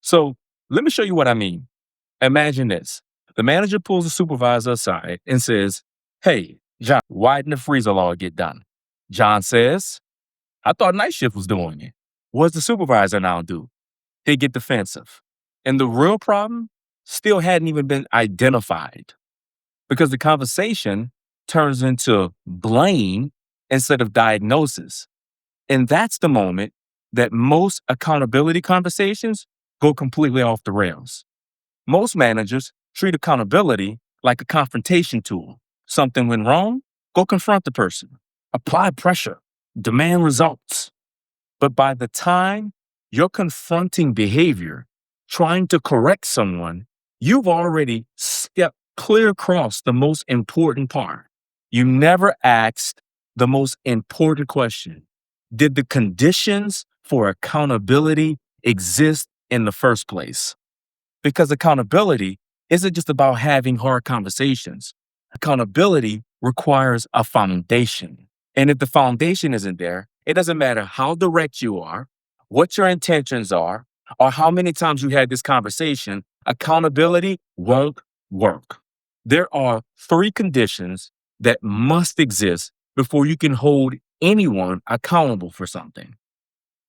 So let me show you what I mean. Imagine this. The manager pulls the supervisor aside and says, "Hey, John, why didn't the freezer log get done?" John says, "I thought night shift was doing it." What's the supervisor now do? They get defensive. And the real problem still hadn't even been identified because the conversation turns into blame instead of diagnosis. And that's the moment that most accountability conversations go completely off the rails. Most managers treat accountability like a confrontation tool. Something went wrong, go confront the person, apply pressure, demand results. But by the time you're confronting behavior, trying to correct someone, you've already stepped clear across the most important part. You never asked the most important question. Did the conditions for accountability exist in the first place? Because accountability isn't just about having hard conversations. Accountability requires a foundation. And if the foundation isn't there, it doesn't matter how direct you are, what your intentions are, or how many times you had this conversation, accountability won't work. There are three conditions that must exist before you can hold anyone accountable for something.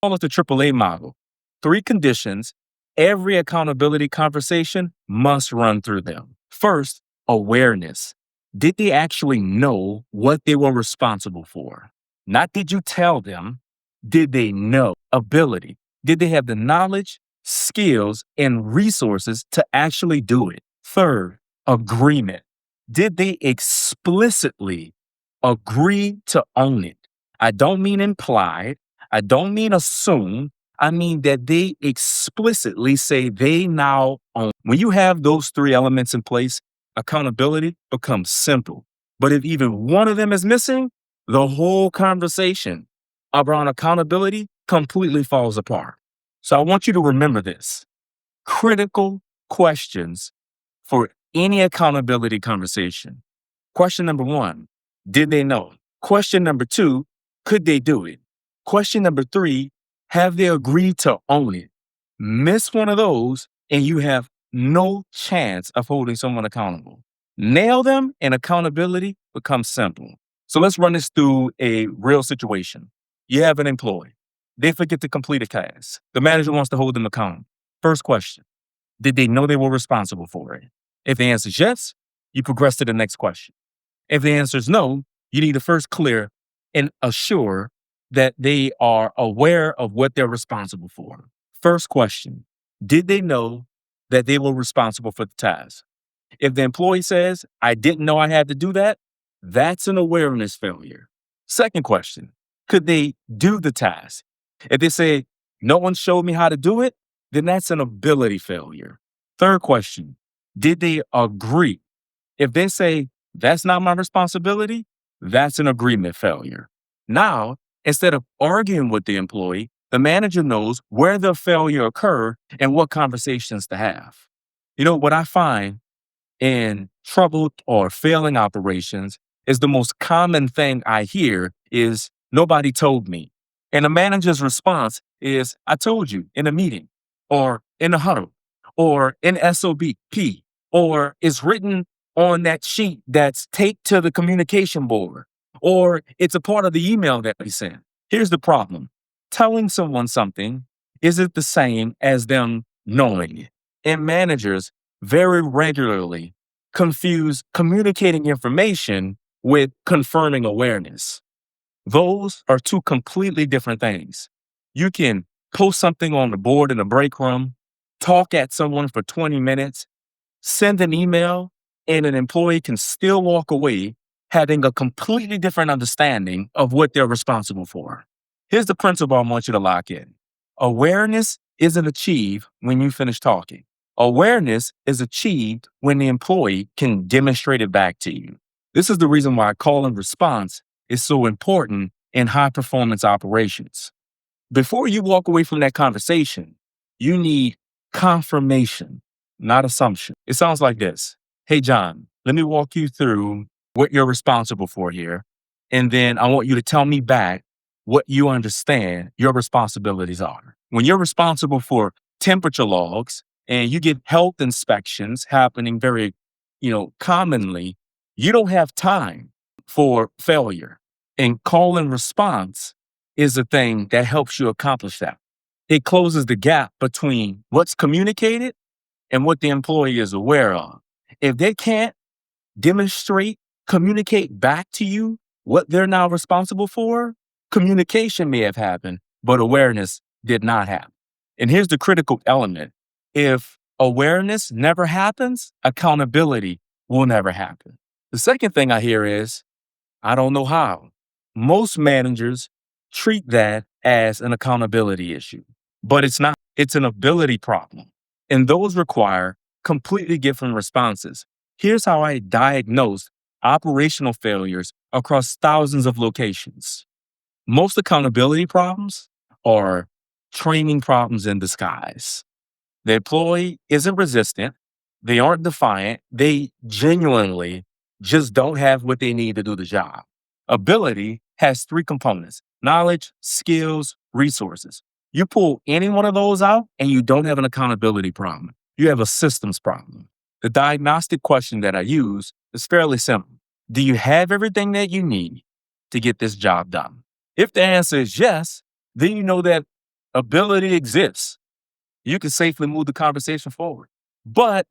Call it the AAA model. Three conditions every accountability conversation must run through them. First, awareness. Did they actually know what they were responsible for? Not did you tell them, did they know? Ability. Did they have the knowledge, skills, and resources to actually do it? Third, agreement. Did they explicitly agree to own it? I don't mean implied. I don't mean assume. I mean that they explicitly say they now own. When you have those three elements in place, accountability becomes simple. But if even one of them is missing, the whole conversation around accountability completely falls apart. So I want you to remember this. Critical questions for any accountability conversation. Question number one, did they know? Question number two, could they do it? Question number three, have they agreed to own it? Miss one of those and you have no chance of holding someone accountable. Nail them and accountability becomes simple. So let's run this through a real situation. You have an employee. They forget to complete a task. The manager wants to hold them accountable. First question, did they know they were responsible for it? If the answer is yes, you progress to the next question. If the answer is no, you need to first clear and assure that they are aware of what they're responsible for. First question, did they know that they were responsible for the task? If the employee says, I didn't know I had to do that, that's an awareness failure. Second question, could they do the task? If they say, no one showed me how to do it, then that's an ability failure. Third question, did they agree? If they say, that's not my responsibility, that's an agreement failure. Now, instead of arguing with the employee, the manager knows where the failure occurred and what conversations to have. You know, what I find in troubled or failing operations is the most common thing I hear is nobody told me. And the manager's response is, I told you in a meeting or in a huddle or in SOP or it's written on that sheet that's taped to the communication board or it's a part of the email that we sent. Here's the problem. Telling someone something isn't the same as them knowing it. And managers very regularly confuse communicating information with confirming awareness. Those are two completely different things. You can post something on the board in the break room, talk at someone for 20 minutes, send an email, and an employee can still walk away having a completely different understanding of what they're responsible for. Here's the principle I want you to lock in. Awareness isn't achieved when you finish talking. Awareness is achieved when the employee can demonstrate it back to you. This is the reason why call and response is so important in high performance operations. Before you walk away from that conversation, you need confirmation, not assumption. It sounds like this. Hey, John, let me walk you through what you're responsible for here. And then I want you to tell me back what you understand your responsibilities are. When you're responsible for temperature logs and you get health inspections happening very, commonly, you don't have time for failure. And call and response is a thing that helps you accomplish that. It closes the gap between what's communicated and what the employee is aware of. If they can't demonstrate, communicate back to you what they're now responsible for, communication may have happened, but awareness did not happen. And here's the critical element. If awareness never happens, accountability will never happen. The second thing I hear is, I don't know how. Most managers treat that as an accountability issue, but it's not. It's an ability problem. And those require completely different responses. Here's how I diagnose operational failures across thousands of locations. Most accountability problems are training problems in disguise. The employee isn't resistant. They aren't defiant. They genuinely just don't have what they need to do the job. Ability has three components: knowledge, skills, resources. You pull any one of those out and you don't have an accountability problem. You have a systems problem. The diagnostic question that I use is fairly simple. Do you have everything that you need to get this job done? If the answer is yes, then you know that ability exists. You can safely move the conversation forward. But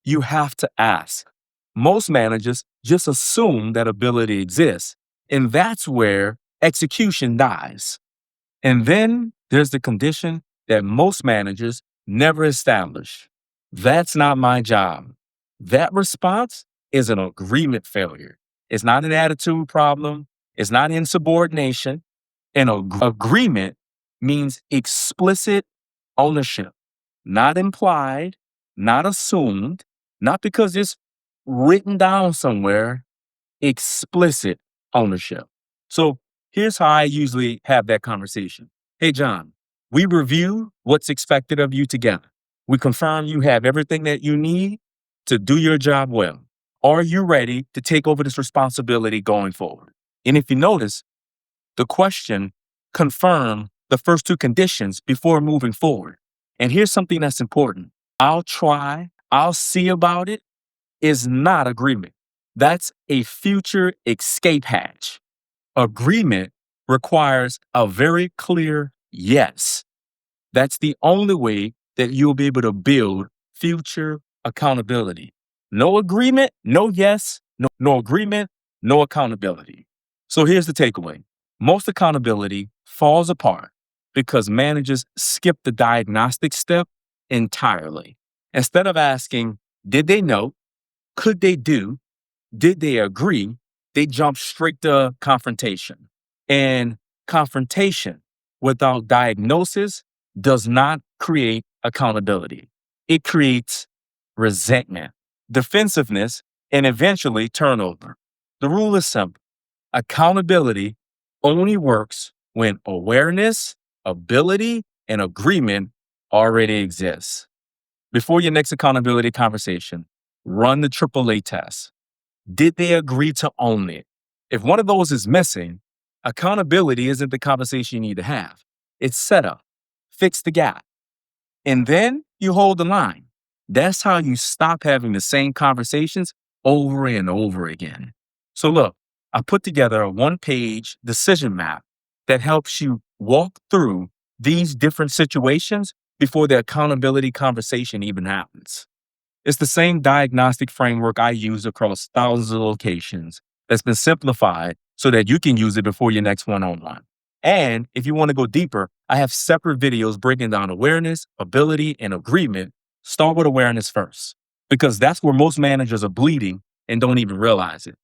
you have to ask. Most managers just assume that ability exists, and that's where execution dies. And then there's the condition that most managers never establish. That's not my job. That response is an agreement failure. It's not an attitude problem. It's not insubordination. An agreement means explicit ownership, not implied, not assumed, not because it's written down somewhere, explicit ownership. So here's how I usually have that conversation. Hey, John, we review what's expected of you together. We confirm you have everything that you need to do your job well. Are you ready to take over this responsibility going forward? And if you notice, the question confirmed the first two conditions before moving forward. And here's something that's important. I'll try, I'll see about it is not agreement. That's a future escape hatch. Agreement requires a very clear yes. That's the only way that you'll be able to build future accountability. No agreement, no yes, no agreement, no accountability. So here's the takeaway. Most accountability falls apart because managers skip the diagnostic step entirely. Instead of asking, did they know? Could they do? Did they agree? They jump straight to confrontation. And confrontation without diagnosis does not create accountability. It creates resentment, defensiveness, and eventually turnover. The rule is simple. Accountability only works when awareness, ability, and agreement already exists. Before your next accountability conversation, run the AAA test. Did they agree to own it? If one of those is missing, accountability isn't the conversation you need to have. It's set up. Fix the gap. And then you hold the line. That's how you stop having the same conversations over and over again. So look, I put together a one-page decision map that helps you walk through these different situations before the accountability conversation even happens. It's the same diagnostic framework I use across thousands of locations that's been simplified so that you can use it before your next one-on-one. And if you want to go deeper, I have separate videos breaking down awareness, ability, and agreement. Start with awareness first, because that's where most managers are bleeding and don't even realize it.